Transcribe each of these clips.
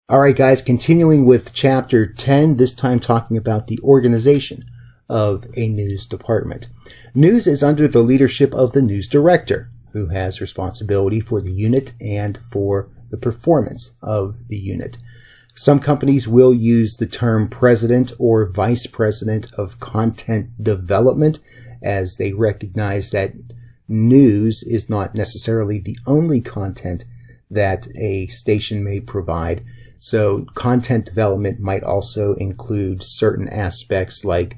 All right, guys, continuing with Chapter 10, this time talking about the organization of a news department. News is under the leadership of the news director, who has responsibility for the unit and for the performance of the unit. Some companies will use the term president or vice president of content development, as they recognize that news is not necessarily the only content that a station may provide. So content development might also include certain aspects like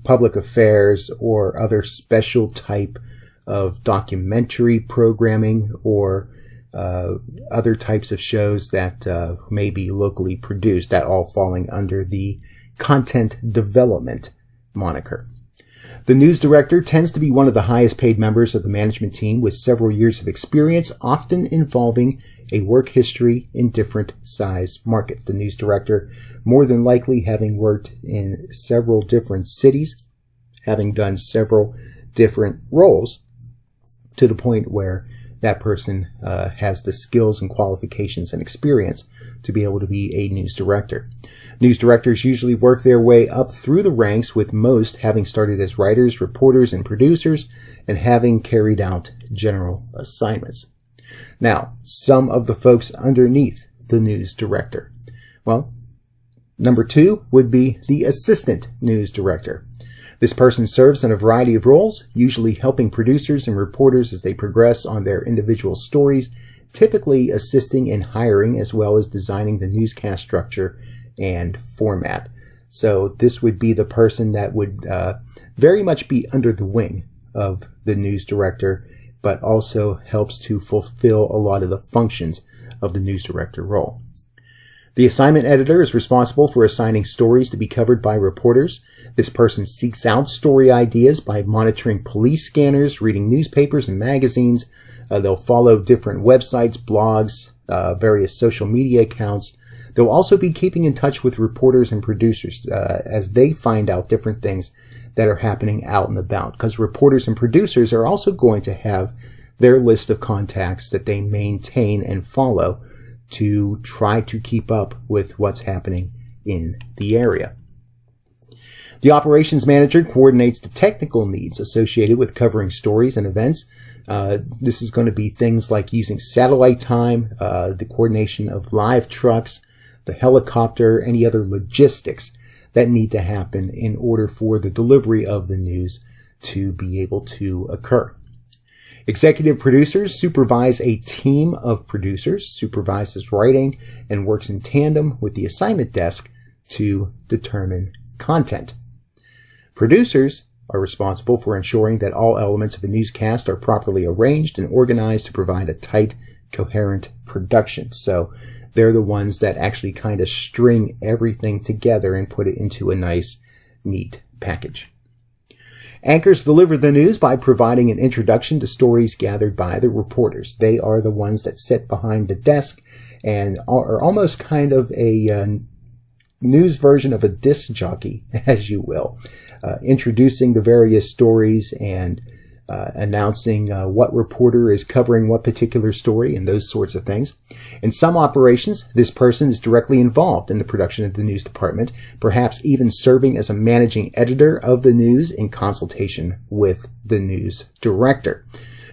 public affairs or other special type of documentary programming or other types of shows that may be locally produced, that all falling under the content development moniker. The news director tends to be one of the highest paid members of the management team with several years of experience, often involving a work history in different size markets. The news director, more than likely having worked in several different cities, having done several different roles, to the point where that person has the skills and qualifications and experience to be able to be a news director. News directors usually work their way up through the ranks, with most having started as writers, reporters, and producers, and having carried out general assignments. Now, some of the folks underneath the news director. Well, number 2 would be the assistant news director. This person serves in a variety of roles, usually helping producers and reporters as they progress on their individual stories, typically assisting in hiring as well as designing the newscast structure and format. So this would be the person that would very much be under the wing of the news director, but also helps to fulfill a lot of the functions of the news director role. The assignment editor is responsible for assigning stories to be covered by reporters. This person seeks out story ideas by monitoring police scanners, reading newspapers and magazines. They'll follow different websites, blogs, various social media accounts. They'll also be keeping in touch with reporters and producers as they find out different things that are happening out and about, because reporters and producers are also going to have their list of contacts that they maintain and follow to try to keep up with what's happening in the area. The operations manager coordinates the technical needs associated with covering stories and events. This is going to be things like using satellite time, the coordination of live trucks, the helicopter, any other logistics that need to happen in order for the delivery of the news to be able to occur. Executive producers supervise a team of producers, supervises writing, and works in tandem with the assignment desk to determine content. Producers are responsible for ensuring that all elements of a newscast are properly arranged and organized to provide a tight, coherent production. So they're the ones that actually kind of string everything together and put it into a nice, neat package. Anchors deliver the news by providing an introduction to stories gathered by the reporters. They are the ones that sit behind the desk and are almost kind of a news version of a disc jockey, as you will, introducing the various stories and announcing what reporter is covering what particular story and those sorts of things. In some operations, this person is directly involved in the production of the news department, perhaps even serving as a managing editor of the news in consultation with the news director.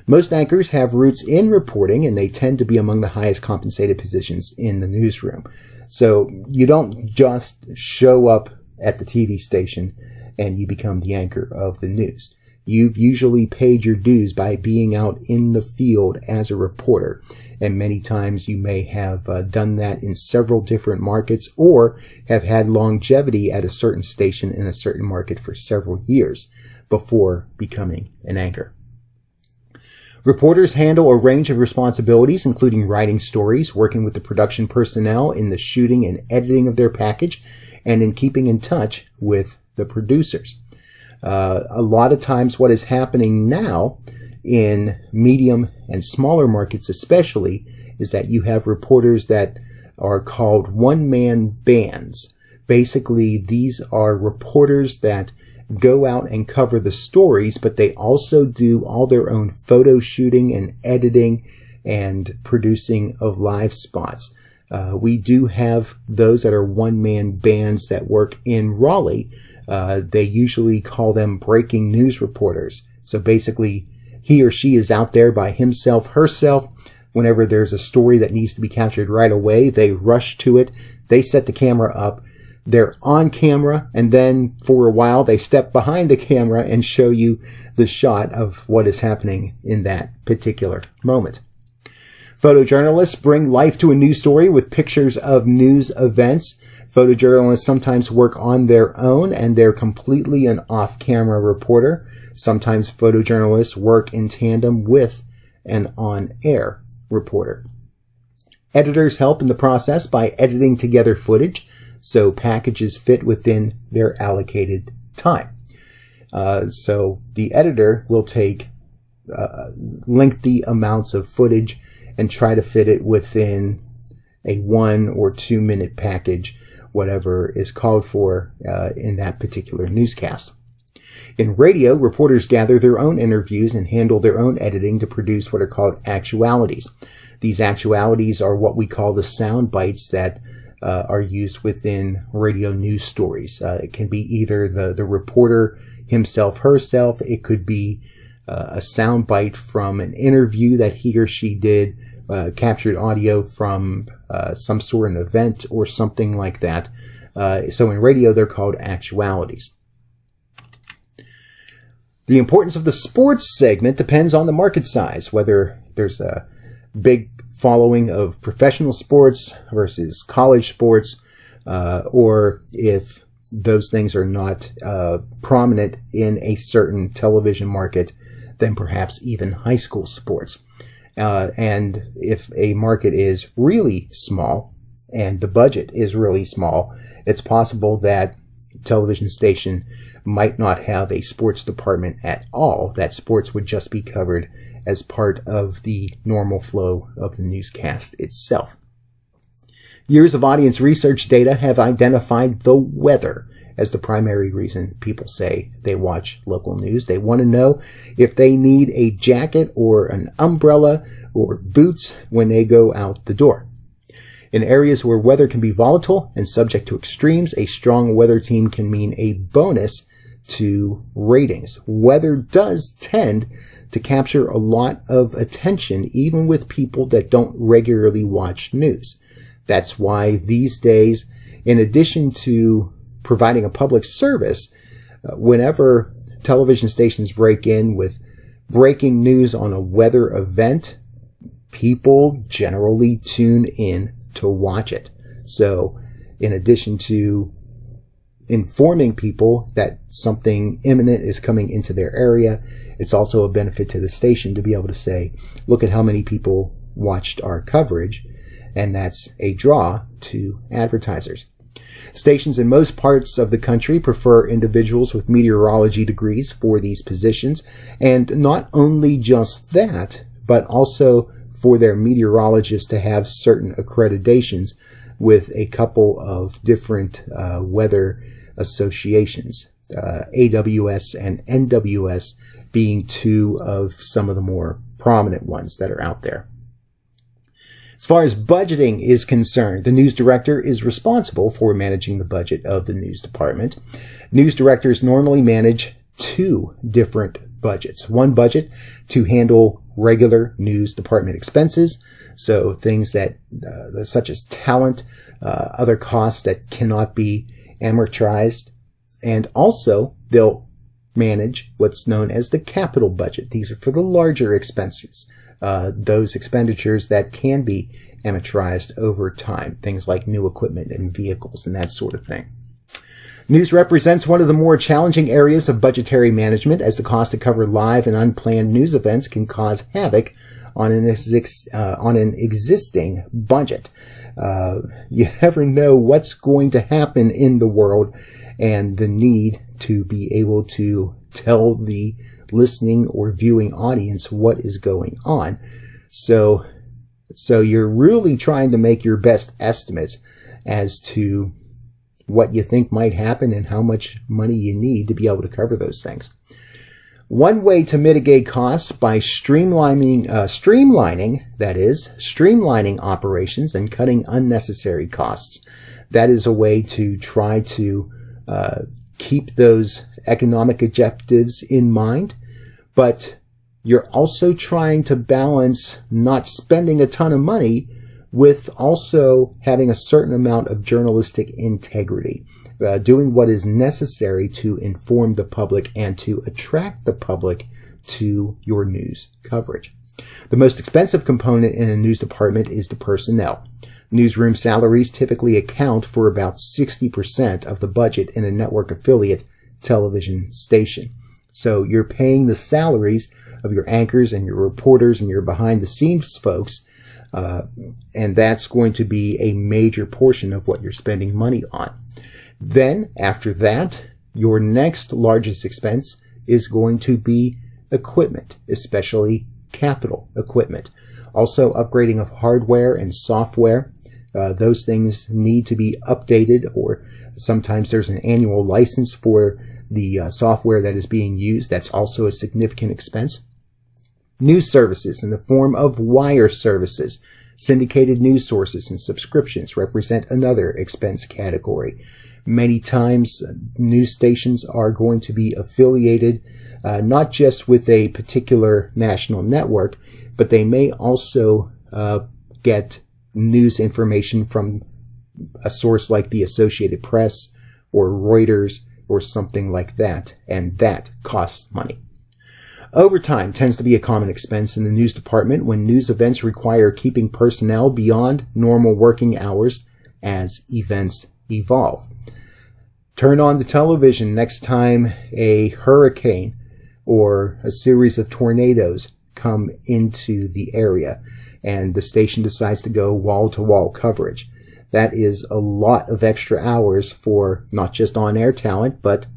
Most anchors have roots in reporting, and they tend to be among the highest compensated positions in the newsroom. So you don't just show up at the TV station and you become the anchor of the news. You've usually paid your dues by being out in the field as a reporter, and many times you may have done that in several different markets or have had longevity at a certain station in a certain market for several years before becoming an anchor. Reporters handle a range of responsibilities, including writing stories, working with the production personnel in the shooting and editing of their package, and in keeping in touch with the producers. A lot of times what is happening now in medium and smaller markets especially is that you have reporters that are called one-man bands. Basically, these are reporters that go out and cover the stories, but they also do all their own photo shooting and editing and producing of live spots. We do have those that are one-man bands that work in Raleigh. They usually call them breaking news reporters. So basically, he or she is out there by himself, herself. Whenever there's a story that needs to be captured right away, they rush to it. They set the camera up. They're on camera, and then for a while they step behind the camera and show you the shot of what is happening in that particular moment. Photojournalists bring life to a news story with pictures of news events. Photojournalists sometimes work on their own, and they're completely an off-camera reporter. Sometimes photojournalists work in tandem with an on-air reporter. Editors help in the process by editing together footage so packages fit within their allocated time. So the editor will take lengthy amounts of footage and try to fit it within a 1 or 2 minute package, whatever is called for in that particular newscast. In radio, reporters gather their own interviews and handle their own editing to produce what are called actualities. These actualities are what we call the sound bites that are used within radio news stories. It can be either the reporter himself, herself. It could be a sound bite from an interview that he or she did, captured audio from some sort of event or something like that. So in radio, they're called actualities. The importance of the sports segment depends on the market size, whether there's a big following of professional sports versus college sports, or if those things are not prominent in a certain television market, then perhaps even high school sports. And if a market is really small and the budget is really small, it's possible that television station might not have a sports department at all, that sports would just be covered as part of the normal flow of the newscast itself. Years of audience research data have identified the weather as the primary reason people say they watch local news. They want to know if they need a jacket or an umbrella or boots when they go out the door. In areas where weather can be volatile and subject to extremes, a strong weather team can mean a bonus to ratings. Weather does tend to capture a lot of attention, even with people that don't regularly watch news. That's why these days, in addition to providing a public service, whenever television stations break in with breaking news on a weather event, people generally tune in to watch it. So in addition to informing people that something imminent is coming into their area, it's also a benefit to the station to be able to say, look at how many people watched our coverage, and that's a draw to advertisers. Stations in most parts of the country prefer individuals with meteorology degrees for these positions, and not only just that, but also for their meteorologists to have certain accreditations with a couple of different weather associations, AWS and NWS being two of some of the more prominent ones that are out there. As far as budgeting is concerned, the news director is responsible for managing the budget of the news department. News directors normally manage two different budgets. One budget to handle regular news department expenses, so things that such as talent, other costs that cannot be amortized, and also they'll manage what's known as the capital budget. These are for the larger expenses, those expenditures that can be amortized over time, things like new equipment and vehicles and that sort of thing. News represents one of the more challenging areas of budgetary management, as the cost to cover live and unplanned news events can cause havoc on an existing budget. You never know what's going to happen in the world, and the need to be able to tell the listening or viewing audience what is going on. So you're really trying to make your best estimates as to what you think might happen and how much money you need to be able to cover those things. One way to mitigate costs by streamlining operations and cutting unnecessary costs. That is a way to try to keep those economic objectives in mind, but you're also trying to balance not spending a ton of money with also having a certain amount of journalistic integrity. Doing what is necessary to inform the public and to attract the public to your news coverage. The most expensive component in a news department is the personnel. Newsroom salaries typically account for about 60% of the budget in a network affiliate television station. So you're paying the salaries of your anchors and your reporters and your behind-the-scenes folks, and that's going to be a major portion of what you're spending money on. Then, after that, your next largest expense is going to be equipment, especially capital equipment. Also, upgrading of hardware and software. Those things need to be updated, or sometimes there's an annual license for the software that is being used. That's also a significant expense. News services in the form of wire services, syndicated news sources, and subscriptions represent another expense category. Many times, news stations are going to be affiliated not just with a particular national network, but they may also get news information from a source like the Associated Press or Reuters or something like that, and that costs money. Overtime tends to be a common expense in the news department when news events require keeping personnel beyond normal working hours as events evolve. Turn on the television next time a hurricane or a series of tornadoes come into the area and the station decides to go wall-to-wall coverage. That is a lot of extra hours for not just on-air talent, but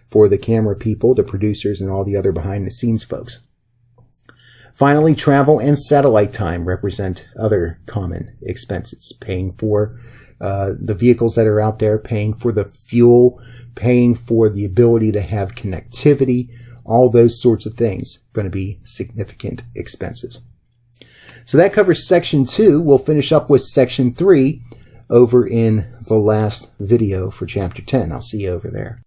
for the camera people, the producers, and all the other behind-the-scenes folks. Finally, travel and satellite time represent other common expenses. Paying for the vehicles that are out there, paying for the fuel, paying for the ability to have connectivity, all those sorts of things going to be significant expenses. So that covers section 2. We'll finish up with section 3 over in the last video for chapter 10. I'll see you over there.